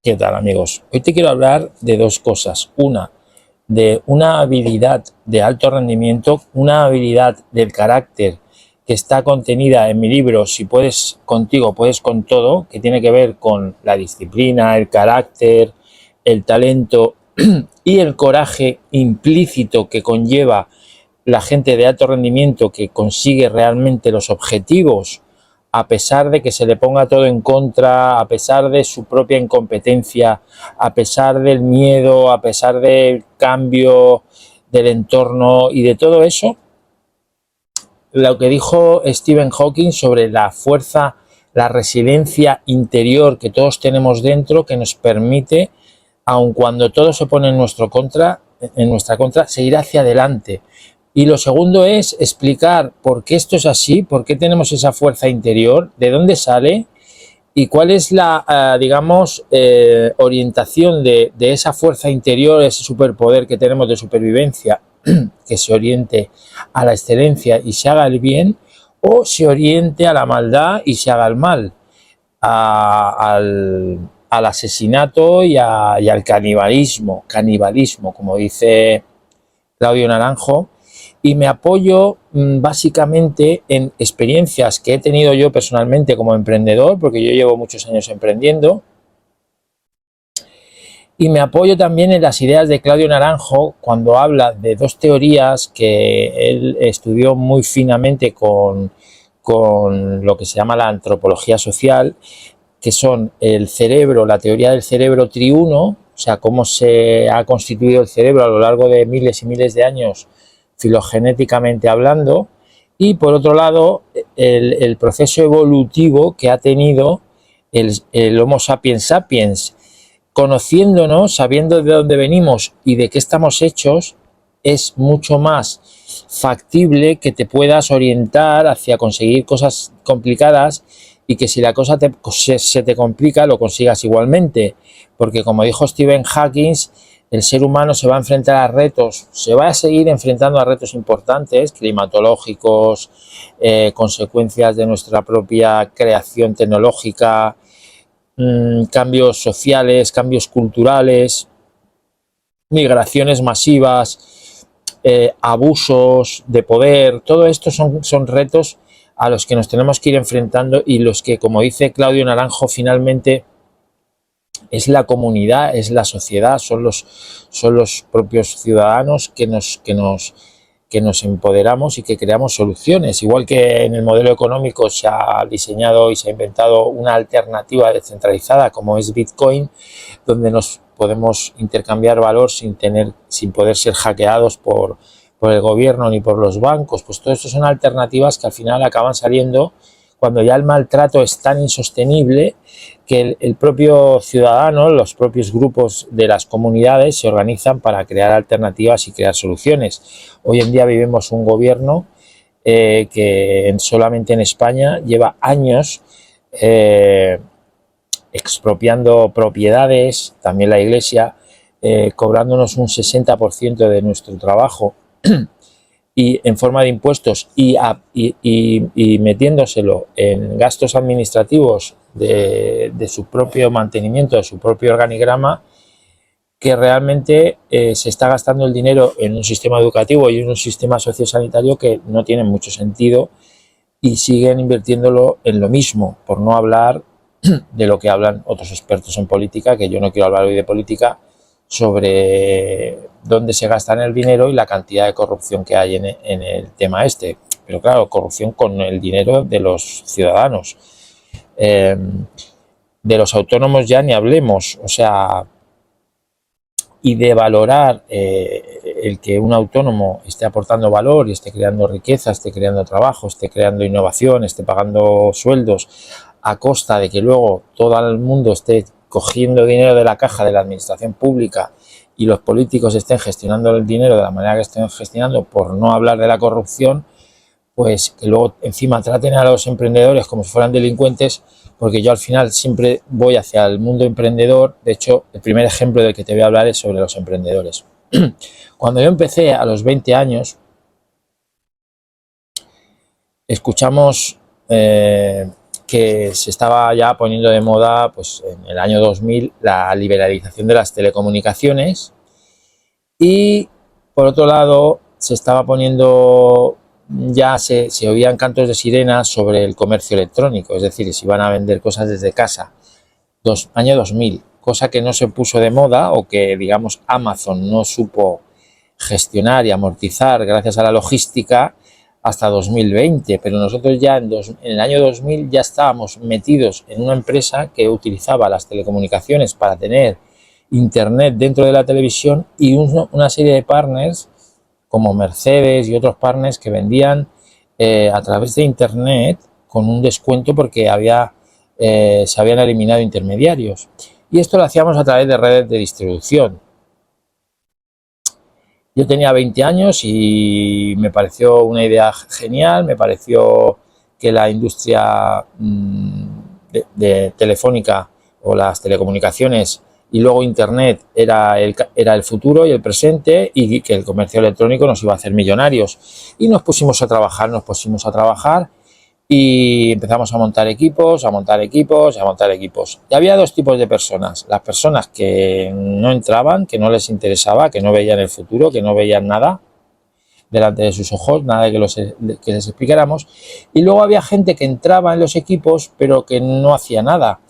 ¿Qué tal, amigos? Hoy te quiero hablar de dos cosas. Una, de una habilidad de alto rendimiento, una habilidad del carácter que está contenida en mi libro Si puedes contigo, puedes con todo, que tiene que ver con la disciplina, el carácter, el talento y el coraje implícito que conlleva la gente de alto rendimiento que consigue realmente los objetivos a pesar de que se le ponga todo en contra, a pesar de su propia incompetencia, a pesar del miedo, a pesar del cambio del entorno y de todo eso, lo que dijo Stephen Hawking sobre la fuerza, la resiliencia interior que todos tenemos dentro, que nos permite, aun cuando todo se pone en nuestra contra, seguir hacia adelante. Y lo segundo es explicar por qué esto es así, por qué tenemos esa fuerza interior, de dónde sale y cuál es la, digamos, orientación de esa fuerza interior, ese superpoder que tenemos de supervivencia, que se oriente a la excelencia y se haga el bien, o se oriente a la maldad y se haga el mal, al asesinato y al canibalismo, como dice Claudio Naranjo, y me apoyo básicamente en experiencias que he tenido yo personalmente como emprendedor, porque yo llevo muchos años emprendiendo, y me apoyo también en las ideas de Claudio Naranjo cuando habla de dos teorías que él estudió muy finamente con lo que se llama la antropología social, que son el cerebro, la teoría del cerebro triuno, o sea, cómo se ha constituido el cerebro a lo largo de miles y miles de años filogenéticamente hablando, y por otro lado el proceso evolutivo que ha tenido el Homo sapiens sapiens. Conociéndonos, sabiendo de dónde venimos y de qué estamos hechos, es mucho más factible que te puedas orientar hacia conseguir cosas complicadas y que si la cosa se te complica lo consigas igualmente, porque como dijo Stephen Hawking, el ser humano se va a enfrentar a retos, se va a seguir enfrentando a retos importantes, climatológicos, consecuencias de nuestra propia creación tecnológica, cambios sociales, cambios culturales, migraciones masivas, abusos de poder. Todo esto son retos a los que nos tenemos que ir enfrentando y los que, como dice Claudio Naranjo, finalmente es la comunidad, es la sociedad, son los propios ciudadanos que nos empoderamos y que creamos soluciones. Igual que en el modelo económico se ha diseñado y se ha inventado una alternativa descentralizada como es Bitcoin, donde nos podemos intercambiar valor sin poder ser hackeados por el gobierno ni por los bancos. Pues todo esto son alternativas que al final acaban saliendo cuando ya el maltrato es tan insostenible que el propio ciudadano, los propios grupos de las comunidades se organizan para crear alternativas y crear soluciones. Hoy en día vivimos un gobierno que solamente en España lleva años expropiando propiedades, también la Iglesia, cobrándonos un 60% de nuestro trabajo y en forma de impuestos y metiéndoselo en gastos administrativos de su propio mantenimiento, de su propio organigrama, que realmente se está gastando el dinero en un sistema educativo y en un sistema sociosanitario que no tiene mucho sentido y siguen invirtiéndolo en lo mismo, por no hablar de lo que hablan otros expertos en política, que yo no quiero hablar hoy de política, sobre dónde se gasta el dinero y la cantidad de corrupción que hay en el tema este. Pero claro, corrupción con el dinero de los ciudadanos. De los autónomos ya ni hablemos, o sea, y de valorar el que un autónomo esté aportando valor y esté creando riqueza, esté creando trabajo, esté creando innovación, esté pagando sueldos a costa de que luego todo el mundo esté cogiendo dinero de la caja de la administración pública y los políticos estén gestionando el dinero de la manera que estén gestionando, por no hablar de la corrupción, pues que luego encima traten a los emprendedores como si fueran delincuentes, porque yo al final siempre voy hacia el mundo emprendedor. De hecho, el primer ejemplo del que te voy a hablar es sobre los emprendedores. Cuando yo empecé a los 20 años, escuchamos que se estaba ya poniendo de moda, pues en el año 2000, la liberalización de las telecomunicaciones, y por otro lado se estaba poniendo, ya se oían cantos de sirena sobre el comercio electrónico, es decir, se iban a vender cosas desde casa, año 2000, cosa que no se puso de moda, o que, digamos, Amazon no supo gestionar y amortizar gracias a la logística hasta 2020, pero nosotros ya en el año 2000 ya estábamos metidos en una empresa que utilizaba las telecomunicaciones para tener internet dentro de la televisión, y una serie de partners como Mercedes y otros partners que vendían a través de internet con un descuento porque se habían eliminado intermediarios, y esto lo hacíamos a través de redes de distribución. Yo tenía 20 años y me pareció una idea genial, me pareció que la industria de telefónica, o las telecomunicaciones y luego internet, era el futuro y el presente, y que el comercio electrónico nos iba a hacer millonarios. Y nos pusimos a trabajar y empezamos a montar equipos. Y había dos tipos de personas: las personas que no entraban, que no les interesaba, que no veían el futuro, que no veían nada delante de sus ojos, nada que les explicáramos, y luego había gente que entraba en los equipos pero que no hacía nada.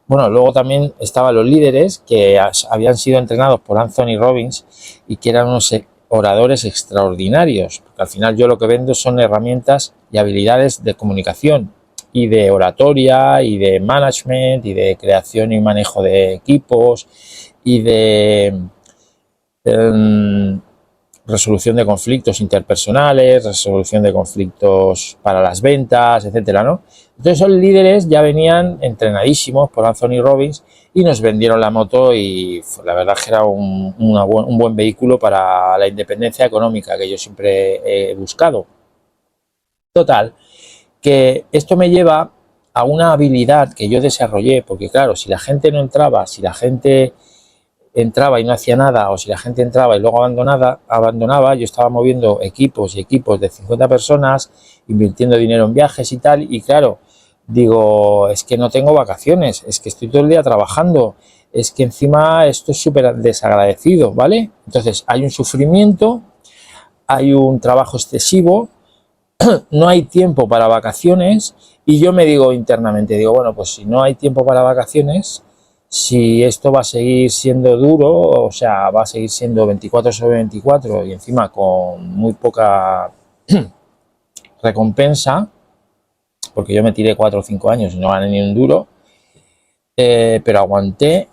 Bueno, luego también estaban los líderes, que habían sido entrenados por Anthony Robbins y que eran unos oradores extraordinarios, porque al final yo lo que vendo son herramientas y habilidades de comunicación y de oratoria y de management y de creación y manejo de equipos y de resolución de conflictos interpersonales, resolución de conflictos para las ventas, etcétera, ¿no? Entonces esos líderes ya venían entrenadísimos por Anthony Robbins y nos vendieron la moto, y la verdad que era un buen vehículo para la independencia económica que yo siempre he buscado. Total, que esto me lleva a una habilidad que yo desarrollé, porque claro, si la gente no entraba, si la gente entraba y no hacía nada, o si la gente entraba y luego abandonaba, yo estaba moviendo equipos y equipos de 50 personas, invirtiendo dinero en viajes y tal, y claro, digo, es que no tengo vacaciones, es que estoy todo el día trabajando, es que encima esto es súper desagradecido, ¿vale? Entonces hay un sufrimiento, hay un trabajo excesivo, no hay tiempo para vacaciones, y yo me digo internamente, digo, bueno, pues si no hay tiempo para vacaciones, si esto va a seguir siendo duro, o sea, va a seguir siendo 24 sobre 24 y encima con muy poca recompensa, porque yo me tiré 4 o 5 años y no gané ni un duro, pero aguanté,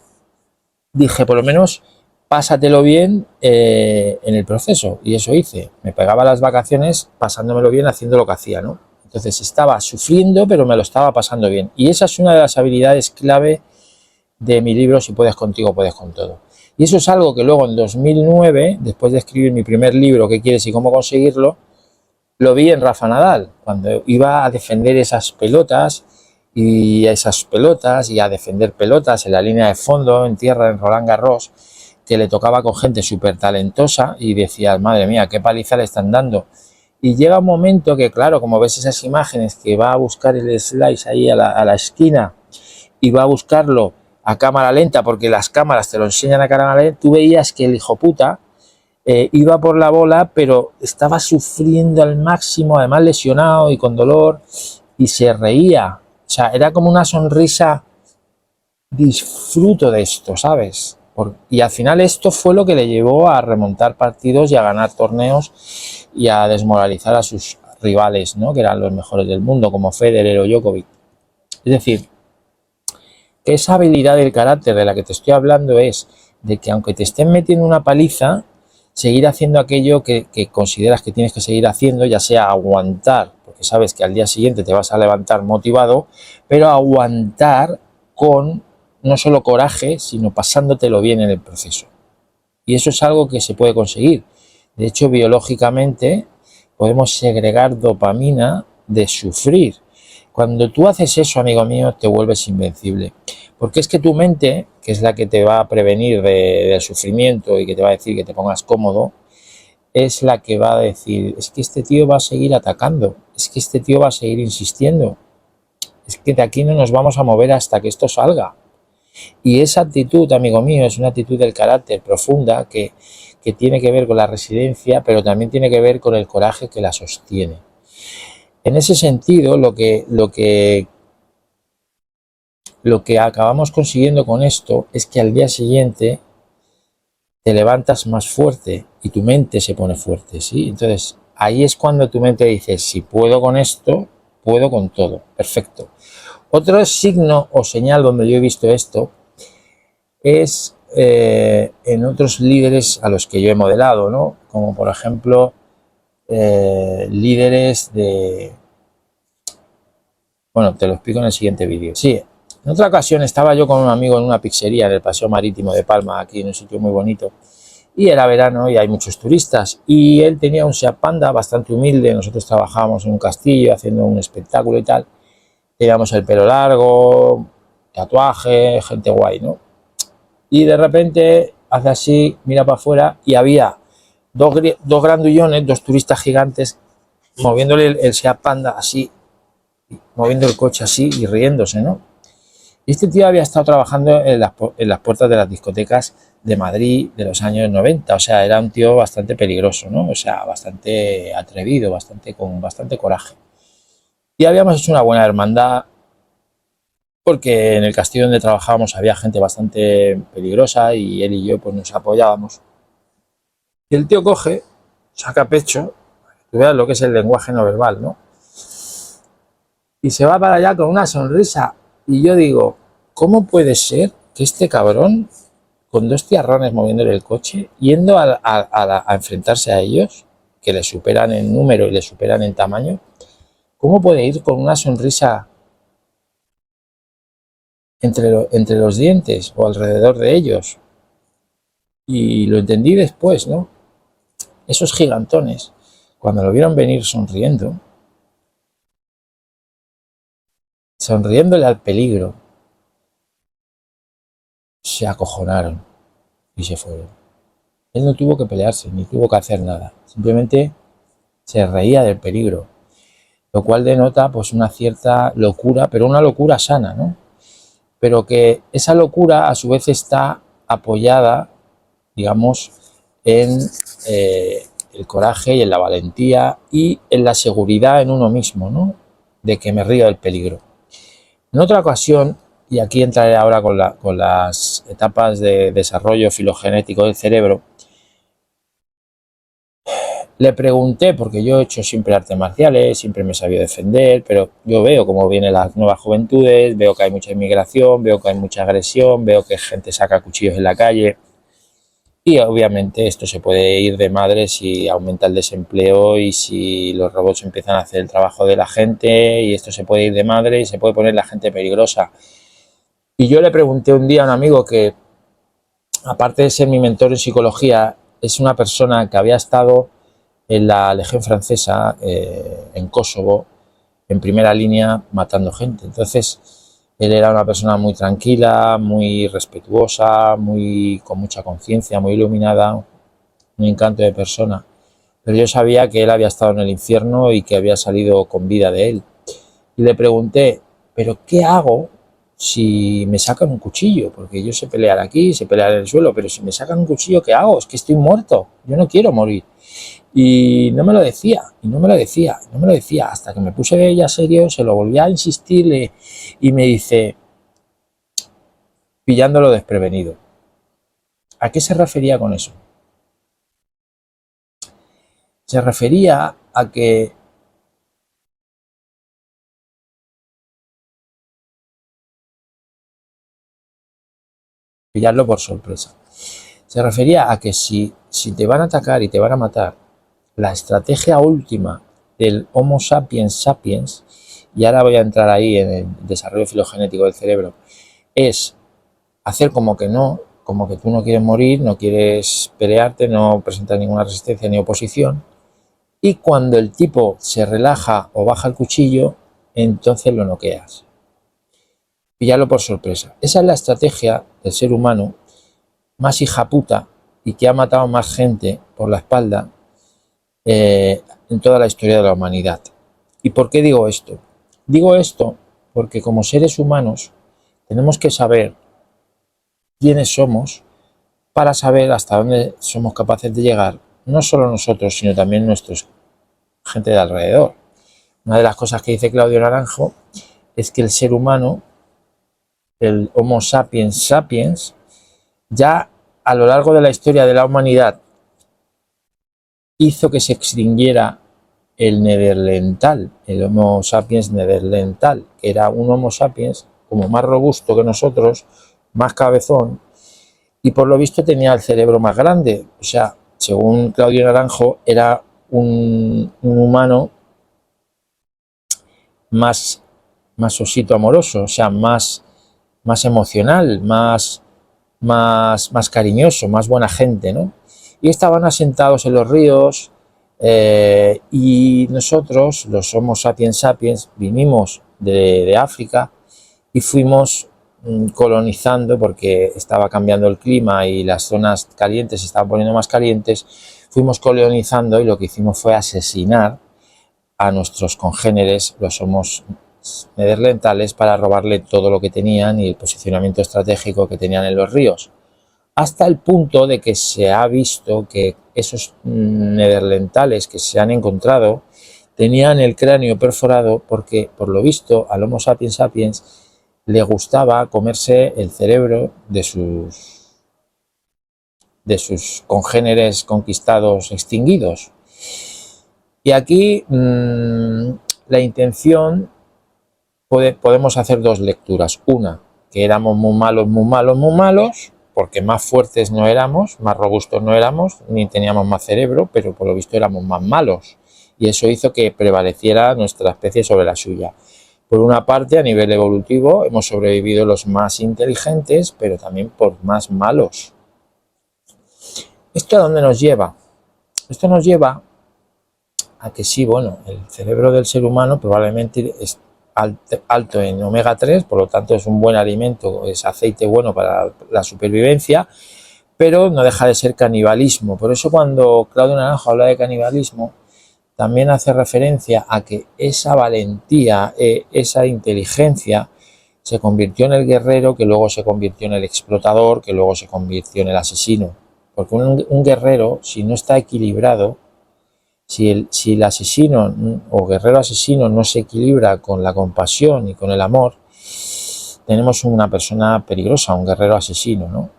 dije, por lo menos pásatelo bien en el proceso, y eso hice. Me pegaba las vacaciones pasándomelo bien haciendo lo que hacía, ¿no? Entonces estaba sufriendo, pero me lo estaba pasando bien, y esa es una de las habilidades clave de mi libro Si puedes contigo, puedes con todo. Y eso es algo que luego en 2009, después de escribir mi primer libro, ¿Qué quieres y cómo conseguirlo?, lo vi en Rafa Nadal, cuando iba a defender esas pelotas y a defender pelotas en la línea de fondo, en tierra, en Roland Garros, que le tocaba con gente súper talentosa, y decías, madre mía, qué paliza le están dando. Y llega un momento que, claro, como ves esas imágenes, que va a buscar el slice ahí a la esquina y va a buscarlo a cámara lenta, porque las cámaras te lo enseñan a cámara lenta, tú veías que el hijo puta iba por la bola, pero estaba sufriendo al máximo, además lesionado y con dolor, y se reía. O sea, era como una sonrisa, disfruto de esto, ¿sabes? Y al final esto fue lo que le llevó a remontar partidos y a ganar torneos y a desmoralizar a sus rivales, ¿no?, que eran los mejores del mundo, como Federer o Djokovic. Es decir, que esa habilidad del carácter de la que te estoy hablando es de que, aunque te estén metiendo una paliza, seguir haciendo aquello que consideras que tienes que seguir haciendo, ya sea aguantar, porque sabes que al día siguiente te vas a levantar motivado, pero aguantar con no solo coraje, sino pasándotelo bien en el proceso. Y eso es algo que se puede conseguir. De hecho, biológicamente podemos segregar dopamina de sufrir. Cuando tú haces eso, amigo mío, te vuelves invencible. Porque es que tu mente, que es la que te va a prevenir del sufrimiento y que te va a decir que te pongas cómodo, es la que va a decir, es que este tío va a seguir atacando, es que este tío va a seguir insistiendo. es que de aquí no nos vamos a mover hasta que esto salga. Y esa actitud, amigo mío, es una actitud del carácter profunda que tiene que ver con la resiliencia, pero también tiene que ver con el coraje que la sostiene. En ese sentido, lo que acabamos consiguiendo con esto es que al día siguiente te levantas más fuerte y tu mente se pone fuerte, ¿sí? Entonces, ahí es cuando tu mente dice, si puedo con esto, puedo con todo. Perfecto. Otro signo o señal donde yo he visto esto es en otros líderes a los que yo he modelado, ¿no? Como por ejemplo, líderes de... Bueno, te lo explico en el siguiente vídeo. Sí, en otra ocasión estaba yo con un amigo en una pizzería en el Paseo Marítimo de Palma, aquí en un sitio muy bonito, y era verano y hay muchos turistas, y él tenía un Seat Panda bastante humilde. Nosotros trabajábamos en un castillo haciendo un espectáculo y tal, teníamos el pelo largo, tatuaje, gente guay, ¿no? Y de repente hace así, mira para afuera y había dos grandullones, dos turistas gigantes, moviéndole el Seat Panda así, moviendo el coche así y riéndose, ¿no? Y este tío había estado trabajando en las puertas de las discotecas de Madrid de los años 90, o sea, era un tío bastante peligroso, ¿no? O sea, bastante atrevido, con bastante coraje. Y habíamos hecho una buena hermandad, porque en el castillo donde trabajábamos había gente bastante peligrosa y él y yo pues nos apoyábamos. Y el tío coge, saca pecho, tú veas lo que es el lenguaje no verbal, ¿no? Y se va para allá con una sonrisa. Y yo digo, ¿cómo puede ser que este cabrón, con dos tiarrones moviéndole el coche, yendo a enfrentarse a ellos, que le superan en número y le superan en tamaño, cómo puede ir con una sonrisa entre los dientes o alrededor de ellos? Y lo entendí después, ¿no? Esos gigantones, cuando lo vieron venir sonriéndole al peligro, se acojonaron y se fueron. Él no tuvo que pelearse, ni tuvo que hacer nada. Simplemente se reía del peligro, lo cual denota pues una cierta locura, pero una locura sana, ¿no? Pero que esa locura a su vez está apoyada, digamos, en el coraje y en la valentía y en la seguridad en uno mismo, ¿no? De que me río del peligro. En otra ocasión, y aquí entraré ahora con las etapas de desarrollo filogenético del cerebro, le pregunté, porque yo he hecho siempre artes marciales, siempre me he sabido defender, pero yo veo cómo vienen las nuevas juventudes, veo que hay mucha inmigración, veo que hay mucha agresión, veo que gente saca cuchillos en la calle. Y obviamente esto se puede ir de madre si aumenta el desempleo y si los robots empiezan a hacer el trabajo de la gente, y esto se puede ir de madre y se puede poner la gente peligrosa. Y yo le pregunté un día a un amigo que, aparte de ser mi mentor en psicología, es una persona que había estado en la Legión Francesa, en Kosovo, en primera línea, matando gente. Entonces, él era una persona muy tranquila, muy respetuosa, con mucha conciencia, muy iluminada, un encanto de persona. Pero yo sabía que él había estado en el infierno y que había salido con vida de él. Y le pregunté, ¿pero qué hago si me sacan un cuchillo? Porque yo sé pelear aquí, sé pelear en el suelo, pero si me sacan un cuchillo, ¿qué hago? Es que estoy muerto, yo no quiero morir. Y no me lo decía, y no me lo decía, y no me lo decía, hasta que me puse ya serio, se lo volví a insistirle y me dice, pillándolo desprevenido, ¿a qué se refería con eso? Se refería a que pillarlo por sorpresa. Se refería a que si te van a atacar y te van a matar, la estrategia última del Homo sapiens sapiens, y ahora voy a entrar ahí en el desarrollo filogenético del cerebro, es hacer como que no, como que tú no quieres morir, no quieres pelearte, no presentar ninguna resistencia ni oposición, y cuando el tipo se relaja o baja el cuchillo, entonces lo noqueas. Pillarlo por sorpresa. Esa es la estrategia del ser humano más hijaputa y que ha matado más gente por la espalda en toda la historia de la humanidad. ¿Y por qué digo esto? Digo esto porque como seres humanos tenemos que saber quiénes somos para saber hasta dónde somos capaces de llegar, no solo nosotros, sino también nuestra gente de alrededor. Una de las cosas que dice Claudio Naranjo es que el ser humano, el Homo sapiens sapiens, ya a lo largo de la historia de la humanidad hizo que se extinguiera el neandertal, el Homo sapiens neandertal, que era un Homo sapiens como más robusto que nosotros, más cabezón, y por lo visto tenía el cerebro más grande. O sea, según Claudio Naranjo, era un humano más osito amoroso, o sea, más emocional, más cariñoso, más buena gente, ¿no? Y estaban asentados en los ríos, y nosotros, los Homo sapiens sapiens, vinimos de África y fuimos colonizando, porque estaba cambiando el clima y las zonas calientes se estaban poniendo más calientes, fuimos colonizando y lo que hicimos fue asesinar a nuestros congéneres, los Homos neandertales, para robarle todo lo que tenían y el posicionamiento estratégico que tenían en los ríos, hasta el punto de que se ha visto que esos neandertales que se han encontrado tenían el cráneo perforado porque, por lo visto, al Homo sapiens sapiens le gustaba comerse el cerebro de sus congéneres conquistados extinguidos. Y aquí la intención, podemos hacer dos lecturas. Una, que éramos muy malos, porque más fuertes no éramos, más robustos no éramos, ni teníamos más cerebro, pero por lo visto éramos más malos. Y eso hizo que prevaleciera nuestra especie sobre la suya. Por una parte, a nivel evolutivo, hemos sobrevivido los más inteligentes, pero también por más malos. ¿Esto a dónde nos lleva? Esto nos lleva a que sí, bueno, el cerebro del ser humano probablemente es alto en omega 3, por lo tanto es un buen alimento, es aceite bueno para la supervivencia, pero no deja de ser canibalismo. Por eso cuando Claudio Naranjo habla de canibalismo, también hace referencia a que esa valentía, esa inteligencia, se convirtió en el guerrero, que luego se convirtió en el explotador, que luego se convirtió en el asesino. Porque un guerrero, si no está equilibrado, si el asesino o guerrero asesino no se equilibra con la compasión y con el amor, tenemos una persona peligrosa, un guerrero asesino, ¿no?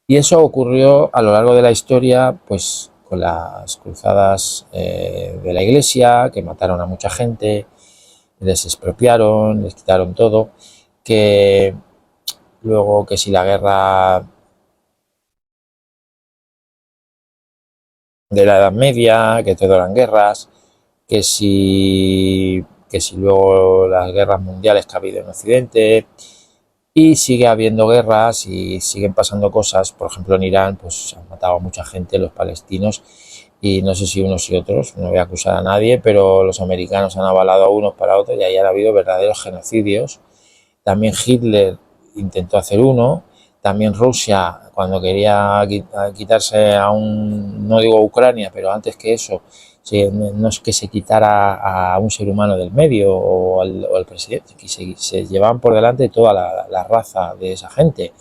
Y eso ocurrió a lo largo de la historia, pues con las cruzadas de la Iglesia, que mataron a mucha gente, les expropiaron, les quitaron todo, que luego que si la guerra de la Edad Media, que todo eran guerras, que si luego las guerras mundiales que ha habido en Occidente, y sigue habiendo guerras y siguen pasando cosas. Por ejemplo, en Irán pues han matado a mucha gente los palestinos, y no sé si unos y otros, no voy a acusar a nadie, pero los americanos han avalado a unos para otros y ahí han habido verdaderos genocidios. También Hitler intentó hacer uno, también Rusia, cuando quería quitarse no digo Ucrania, pero antes que eso, no es que se quitara a un ser humano del medio o al presidente, que se llevaban por delante toda la raza de esa gente.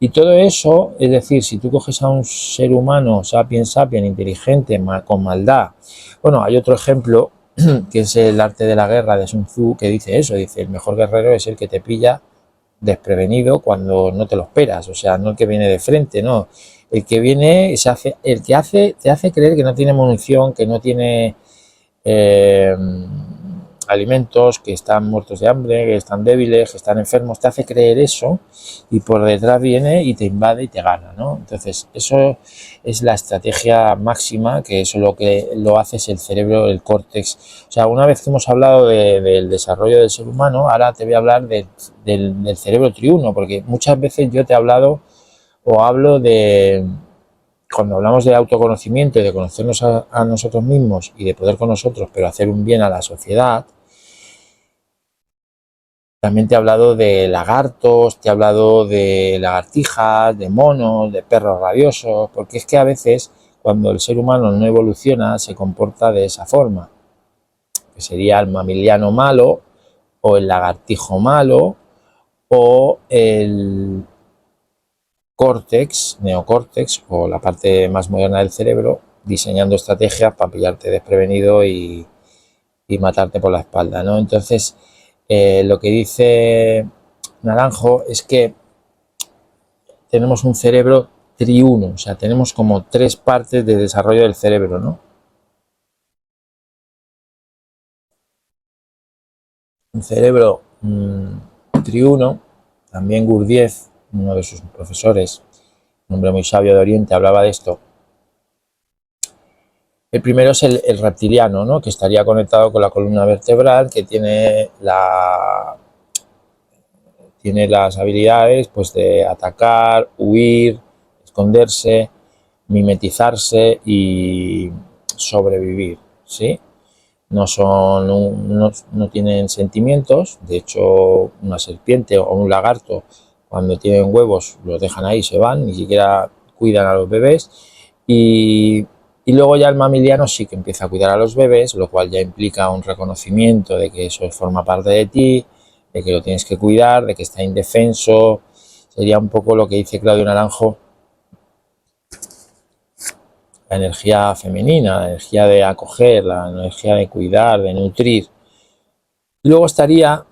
Y todo eso, es decir, si tú coges a un ser humano sapiens inteligente, con maldad. Bueno, hay otro ejemplo que es el arte de la guerra de Sun Tzu, que dice eso, dice: el mejor guerrero es el que te pilla desprevenido cuando no te lo esperas, o sea, no el que viene de frente, no, el que viene, te hace creer que no tiene munición, que no tiene alimentos, que están muertos de hambre, que están débiles, que están enfermos, te hace creer eso, y por detrás viene y te invade y te gana, ¿no? Entonces, eso es la estrategia máxima, que eso lo que lo hace es el cerebro, el córtex. O sea, una vez que hemos hablado del desarrollo del ser humano, ahora te voy a hablar del cerebro triuno, porque muchas veces yo te he hablado o hablo de, cuando hablamos de autoconocimiento y de conocernos a nosotros mismos y de poder con nosotros, pero hacer un bien a la sociedad. También te he hablado de lagartos, te he hablado de lagartijas, de monos, de perros rabiosos, porque es que a veces cuando el ser humano no evoluciona se comporta de esa forma, que sería el mamiliano malo, o el lagartijo malo, o el córtex, neocórtex, o la parte más moderna del cerebro, diseñando estrategias para pillarte desprevenido y matarte por la espalda, ¿no? Entonces, lo que dice Naranjo es que tenemos un cerebro triuno, o sea, tenemos como tres partes de desarrollo del cerebro, ¿no? Un cerebro triuno. También Gurdjieff, uno de sus profesores, un hombre muy sabio de Oriente, hablaba de esto. El primero es el reptiliano, ¿no? Que estaría conectado con la columna vertebral, que tiene las habilidades, pues, de atacar, huir, esconderse, mimetizarse y sobrevivir, ¿sí? No tienen sentimientos. De hecho, una serpiente o un lagarto, cuando tienen huevos, los dejan ahí, se van, ni siquiera cuidan a los bebés. Y luego ya el mamiliano sí que empieza a cuidar a los bebés, lo cual ya implica un reconocimiento de que eso forma parte de ti, de que lo tienes que cuidar, de que está indefenso. Sería un poco lo que dice Claudio Naranjo, la energía femenina, la energía de acoger, la energía de cuidar, de nutrir. Luego estaría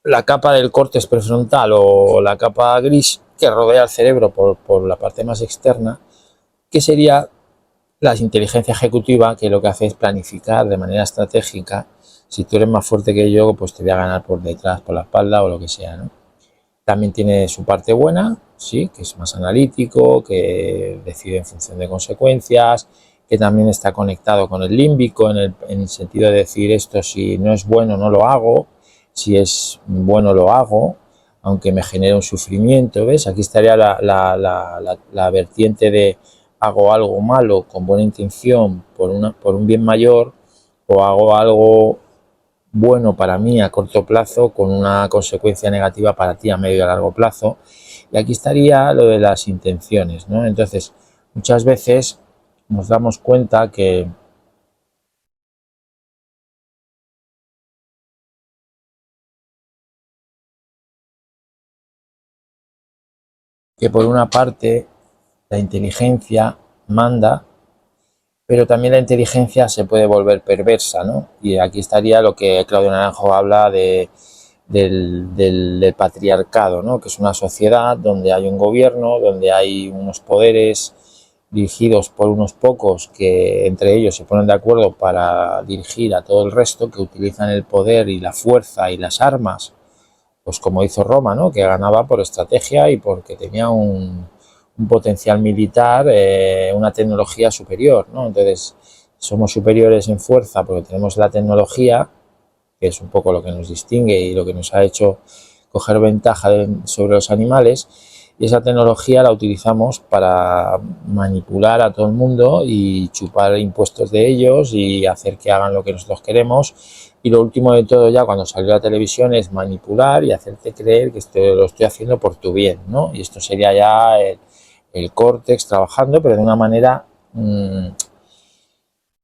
la capa del córtex prefrontal, o la capa gris que rodea el cerebro por la parte más externa, que sería la inteligencia ejecutiva, que lo que hace es planificar de manera estratégica. Si tú eres más fuerte que yo, pues te voy a ganar por detrás, por la espalda o lo que sea, ¿no? También tiene su parte buena, sí, que es más analítico, que decide en función de consecuencias, que también está conectado con el límbico, en el sentido de decir, esto si no es bueno no lo hago, si es bueno lo hago, aunque me genere un sufrimiento, ¿ves? Aquí estaría la vertiente de hago algo malo con buena intención por un bien mayor, o hago algo bueno para mí a corto plazo con una consecuencia negativa para ti a medio y a largo plazo. Y aquí estaría lo de las intenciones, ¿no? Entonces, muchas veces nos damos cuenta que por una parte la inteligencia manda, pero también la inteligencia se puede volver perversa, ¿no? Y aquí estaría lo que Claudio Naranjo habla del patriarcado, ¿no? Que es una sociedad donde hay un gobierno, donde hay unos poderes dirigidos por unos pocos que entre ellos se ponen de acuerdo para dirigir a todo el resto, que utilizan el poder y la fuerza y las armas, pues como hizo Roma, ¿no? Que ganaba por estrategia y porque tenía un potencial militar, una tecnología superior, ¿no? Entonces, somos superiores en fuerza porque tenemos la tecnología, que es un poco lo que nos distingue y lo que nos ha hecho coger ventaja sobre los animales, y esa tecnología la utilizamos para manipular a todo el mundo y chupar impuestos de ellos y hacer que hagan lo que nosotros queremos. Y lo último de todo, ya cuando salió la televisión, es manipular y hacerte creer que esto lo estoy haciendo por tu bien, ¿no? Y esto sería ya el córtex trabajando, pero de una manera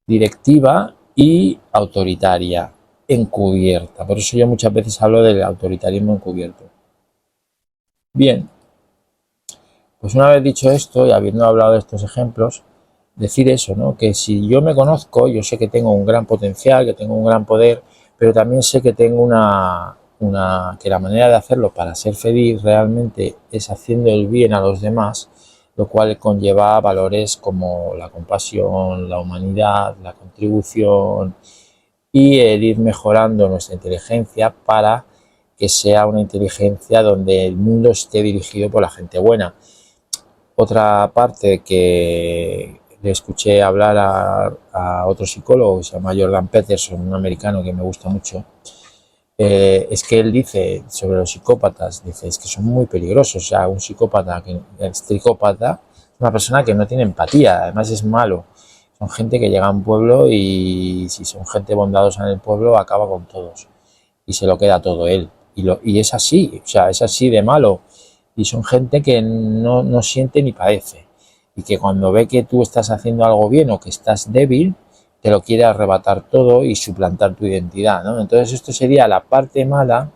directiva y autoritaria, encubierta. Por eso yo muchas veces hablo del autoritarismo encubierto. Bien, pues una vez dicho esto y habiendo hablado de estos ejemplos, decir eso, ¿no? Que si yo me conozco, yo sé que tengo un gran potencial, que tengo un gran poder, pero también sé que tengo que la manera de hacerlo para ser feliz realmente es haciendo el bien a los demás, lo cual conlleva valores como la compasión, la humanidad, la contribución y el ir mejorando nuestra inteligencia para que sea una inteligencia donde el mundo esté dirigido por la gente buena. Otra parte que le escuché hablar a otro psicólogo que se llama Jordan Peterson, un americano que me gusta mucho, es que él dice sobre los psicópatas, dice, es que son muy peligrosos. O sea, un psicópata que es psicópata es una persona que no tiene empatía, además es malo. Son gente que llega a un pueblo y si son gente bondadosa en el pueblo acaba con todos y se lo queda todo él. Y es así, o sea, es así de malo. Y son gente que no siente ni padece. Y que cuando ve que tú estás haciendo algo bien o que estás débil, te lo quiere arrebatar todo y suplantar tu identidad, ¿no? Entonces esto sería la parte mala,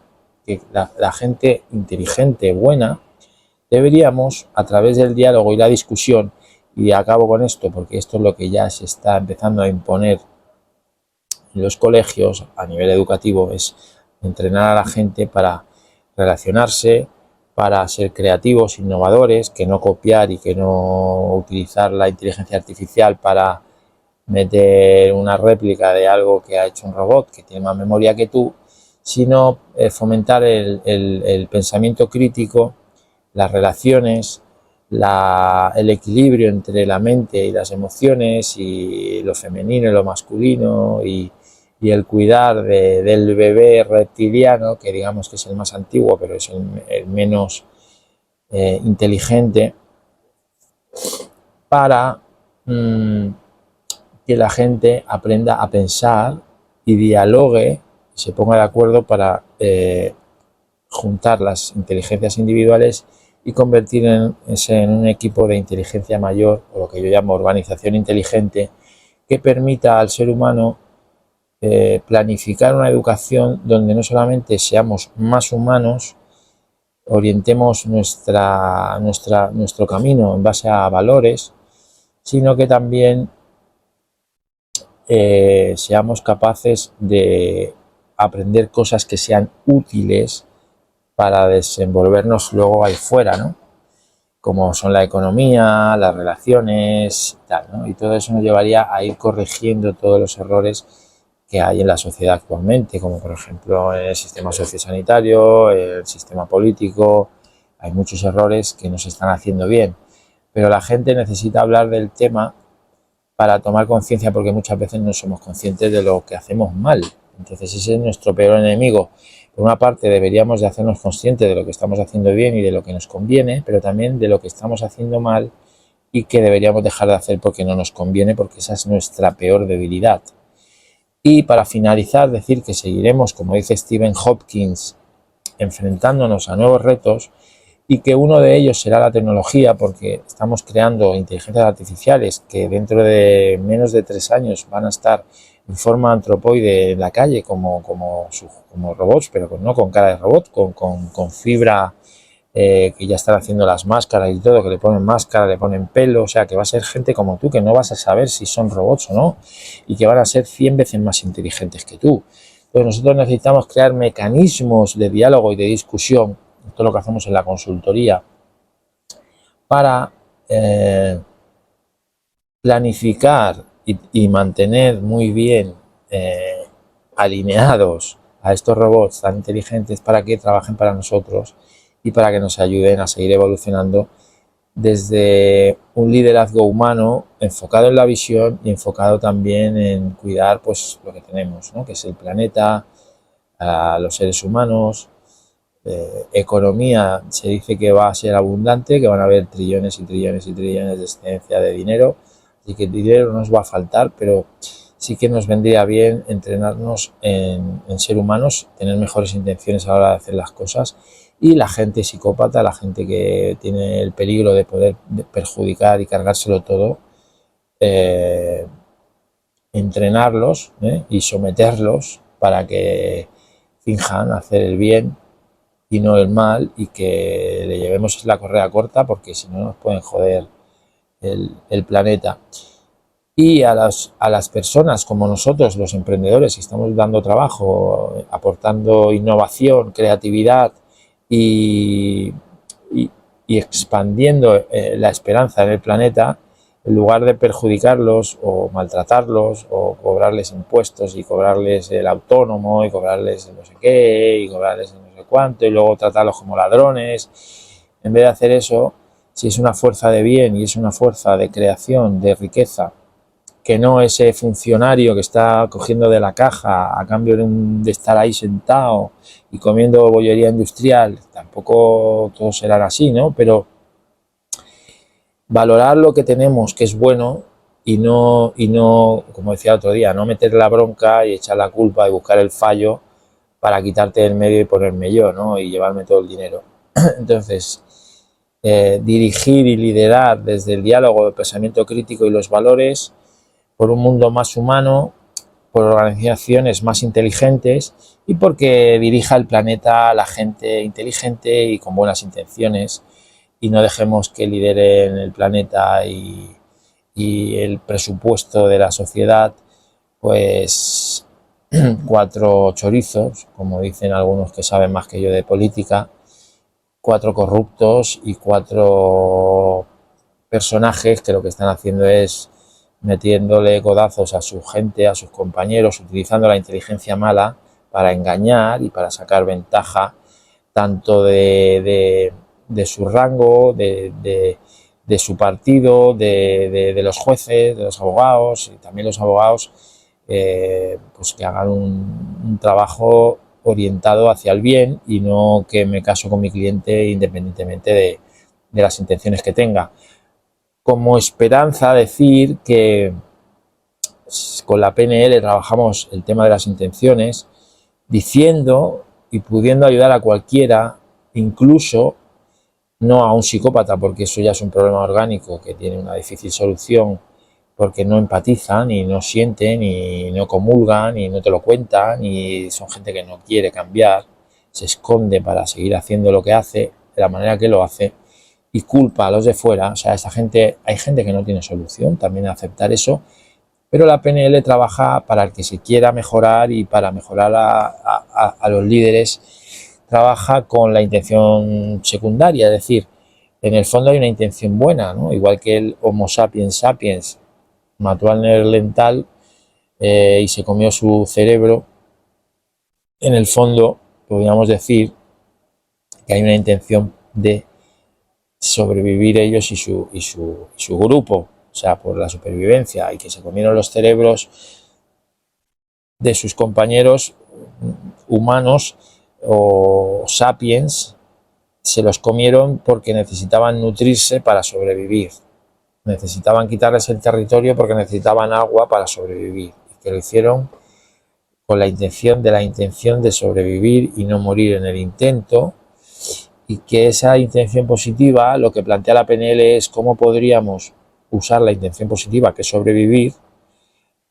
que la gente inteligente, buena, deberíamos, a través del diálogo y la discusión, y acabo con esto porque esto es lo que ya se está empezando a imponer en los colegios a nivel educativo, es entrenar a la gente para relacionarse, para ser creativos, innovadores, que no copiar y que no utilizar la inteligencia artificial para meter una réplica de algo que ha hecho un robot que tiene más memoria que tú, sino fomentar el pensamiento crítico, las relaciones, el equilibrio entre la mente y las emociones, y lo femenino y lo masculino, y el cuidar del bebé reptiliano, que digamos que es el más antiguo, pero es el menos inteligente, para que la gente aprenda a pensar y dialogue, se ponga de acuerdo para juntar las inteligencias individuales y convertirse en un equipo de inteligencia mayor, o lo que yo llamo urbanización inteligente, que permita al ser humano planificar una educación donde no solamente seamos más humanos, orientemos nuestro camino en base a valores, sino que también seamos capaces de aprender cosas que sean útiles para desenvolvernos luego ahí fuera, ¿no? Como son la economía, las relaciones, tal, ¿no? Y todo eso nos llevaría a ir corrigiendo todos los errores que hay en la sociedad actualmente, como por ejemplo en el sistema sociosanitario, el sistema político. Hay muchos errores que no se están haciendo bien, pero la gente necesita hablar del tema para tomar conciencia, porque muchas veces no somos conscientes de lo que hacemos mal. Entonces ese es nuestro peor enemigo. Por una parte deberíamos de hacernos conscientes de lo que estamos haciendo bien y de lo que nos conviene, pero también de lo que estamos haciendo mal y que deberíamos dejar de hacer porque no nos conviene, porque esa es nuestra peor debilidad. Y para finalizar, decir que seguiremos, como dice Stephen Hopkins, enfrentándonos a nuevos retos, y que uno de ellos será la tecnología, porque estamos creando inteligencias artificiales que dentro de menos de 3 años van a estar en forma antropoide en la calle como robots, pero no con cara de robot, con fibra, que ya están haciendo las máscaras y todo, que le ponen máscara, le ponen pelo, o sea que va a ser gente como tú, que no vas a saber si son robots o no, y que van a ser 100 veces más inteligentes que tú. Entonces nosotros necesitamos crear mecanismos de diálogo y de discusión, esto es lo que hacemos en la consultoría, para planificar y mantener muy bien alineados a estos robots tan inteligentes para que trabajen para nosotros y para que nos ayuden a seguir evolucionando desde un liderazgo humano enfocado en la visión y enfocado también en cuidar pues lo que tenemos, ¿no? Que es el planeta, a los seres humanos. Economía, se dice que va a ser abundante, que van a haber trillones y trillones y trillones de excedencia de dinero, y que el dinero no nos va a faltar, pero sí que nos vendría bien entrenarnos en ser humanos, tener mejores intenciones a la hora de hacer las cosas, y la gente psicópata, la gente que tiene el peligro de poder perjudicar y cargárselo todo, entrenarlos y someterlos para que finjan hacer el bien y no el mal, y que le llevemos la correa corta, porque si no nos pueden joder el planeta. Y a las personas como nosotros, los emprendedores, que estamos dando trabajo, aportando innovación, creatividad y expandiendo la esperanza en el planeta, en lugar de perjudicarlos o maltratarlos o cobrarles impuestos y cobrarles el autónomo y cobrarles no sé qué y cobrarles no sé cuánto y luego tratarlos como ladrones, en vez de hacer eso, si es una fuerza de bien y es una fuerza de creación, de riqueza, que no ese funcionario que está cogiendo de la caja a cambio de estar ahí sentado y comiendo bollería industrial, tampoco todos serán así, ¿no? Pero valorar lo que tenemos, que es bueno, y no, como decía el otro día, no meter la bronca y echar la culpa y buscar el fallo para quitarte del medio y ponerme yo, ¿no? Y llevarme todo el dinero. Entonces, dirigir y liderar desde el diálogo, el pensamiento crítico y los valores, por un mundo más humano, por organizaciones más inteligentes y porque dirija el planeta a la gente inteligente y con buenas intenciones, y no dejemos que lideren el planeta y el presupuesto de la sociedad pues cuatro chorizos, como dicen algunos que saben más que yo de política, cuatro corruptos y cuatro personajes que lo que están haciendo es metiéndole codazos a su gente, a sus compañeros, utilizando la inteligencia mala para engañar y para sacar ventaja tanto de su rango, de su partido, de los jueces, de los abogados, y también los abogados pues que hagan un trabajo orientado hacia el bien y no que me caso con mi cliente independientemente de las intenciones que tenga. Como esperanza decir que con la PNL trabajamos el tema de las intenciones, diciendo y pudiendo ayudar a cualquiera, incluso no a un psicópata, porque eso ya es un problema orgánico que tiene una difícil solución, porque no empatizan y no sienten y no comulgan y no te lo cuentan y son gente que no quiere cambiar, se esconde para seguir haciendo lo que hace de la manera que lo hace y culpa a los de fuera. O sea, esta gente, hay gente que no tiene solución, también aceptar eso, pero la PNL trabaja para el que se quiera mejorar y para mejorar a los líderes trabaja con la intención secundaria, es decir, en el fondo hay una intención buena, ¿no? Igual que el Homo sapiens sapiens mató al neandertal y se comió su cerebro, en el fondo podríamos decir que hay una intención de sobrevivir ellos y su grupo, o sea, por la supervivencia, y que se comieron los cerebros de sus compañeros humanos o sapiens, se los comieron porque necesitaban nutrirse para sobrevivir, necesitaban quitarles el territorio porque necesitaban agua para sobrevivir, y que lo hicieron con la intención de sobrevivir y no morir en el intento, y que esa intención positiva, lo que plantea la PNL es cómo podríamos usar la intención positiva, que es sobrevivir,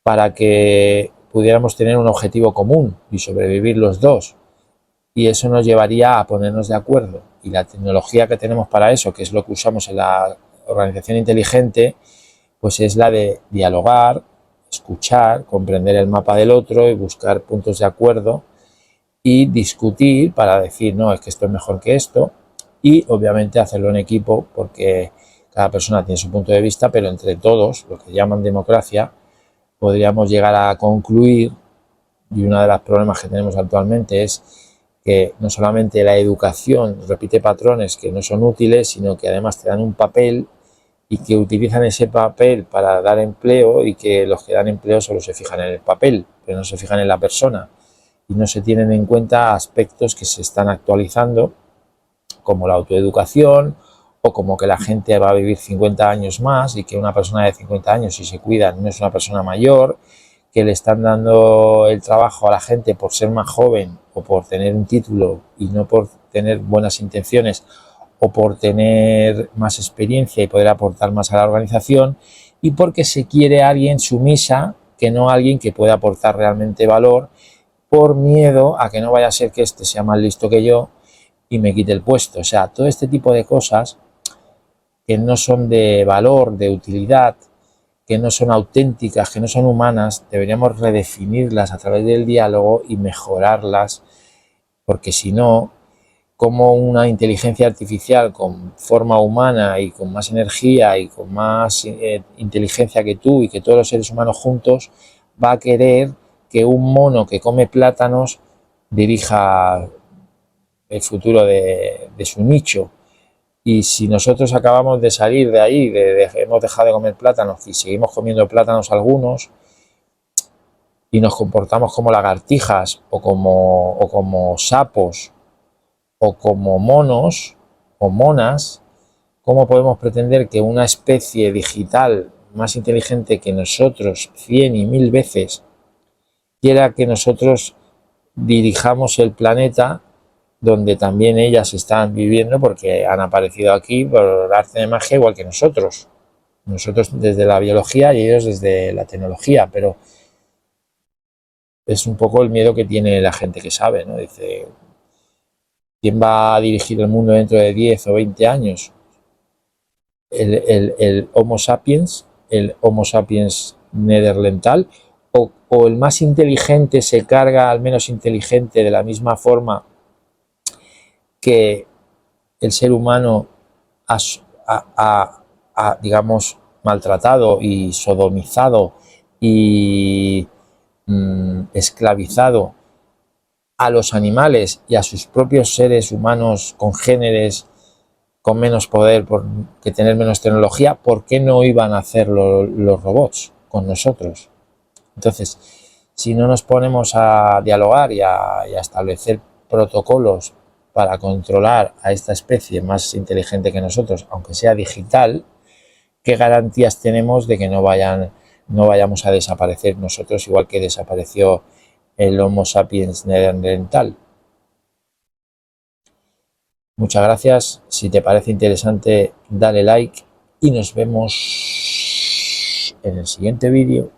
para que pudiéramos tener un objetivo común y sobrevivir los dos. Y eso nos llevaría a ponernos de acuerdo. Y la tecnología que tenemos para eso, que es lo que usamos en la organización inteligente, pues es la de dialogar, escuchar, comprender el mapa del otro y buscar puntos de acuerdo y discutir para decir, no, es que esto es mejor que esto, y obviamente hacerlo en equipo porque cada persona tiene su punto de vista, pero entre todos, lo que llaman democracia, podríamos llegar a concluir, y uno de los problemas que tenemos actualmente es que no solamente la educación repite patrones que no son útiles, sino que además te dan un papel y que utilizan ese papel para dar empleo, y que los que dan empleo solo se fijan en el papel, pero no se fijan en la persona y no se tienen en cuenta aspectos que se están actualizando, como la autoeducación o como que la gente va a vivir 50 años más y que una persona de 50 años, si se cuida, no es una persona mayor, que le están dando el trabajo a la gente por ser más joven o por tener un título y no por tener buenas intenciones o por tener más experiencia y poder aportar más a la organización, y porque se quiere a alguien sumisa que no a alguien que pueda aportar realmente valor, por miedo a que no vaya a ser que este sea más listo que yo y me quite el puesto. O sea, todo este tipo de cosas que no son de valor, de utilidad, que no son auténticas, que no son humanas, deberíamos redefinirlas a través del diálogo y mejorarlas, porque si no, como una inteligencia artificial con forma humana y con más energía y con más inteligencia que tú y que todos los seres humanos juntos, va a querer que un mono que come plátanos dirija el futuro de su nicho. Y si nosotros acabamos de salir de ahí, hemos dejado de comer plátanos y seguimos comiendo plátanos algunos, y nos comportamos como lagartijas o como sapos o como monos o monas, ¿cómo podemos pretender que una especie digital más inteligente que nosotros 100 y 1000 veces quiera que nosotros dirijamos el planeta donde también ellas están viviendo, porque han aparecido aquí por arte de magia igual que nosotros? Nosotros desde la biología y ellos desde la tecnología, pero es un poco el miedo que tiene la gente que sabe, ¿no? Dice, ¿quién va a dirigir el mundo dentro de 10 o 20 años? El Homo sapiens, el Homo sapiens neandertal, o el más inteligente se carga al menos inteligente de la misma forma que el ser humano digamos, maltratado y sodomizado y esclavizado a los animales y a sus propios seres humanos congéneres con menos poder, que tener menos tecnología, ¿por qué no iban a hacerlo los robots con nosotros? Entonces, si no nos ponemos a dialogar y a establecer protocolos para controlar a esta especie más inteligente que nosotros, aunque sea digital, ¿qué garantías tenemos de que no vayamos a desaparecer nosotros igual que desapareció el Homo sapiens neandertal? Muchas gracias, si te parece interesante dale like y nos vemos en el siguiente vídeo.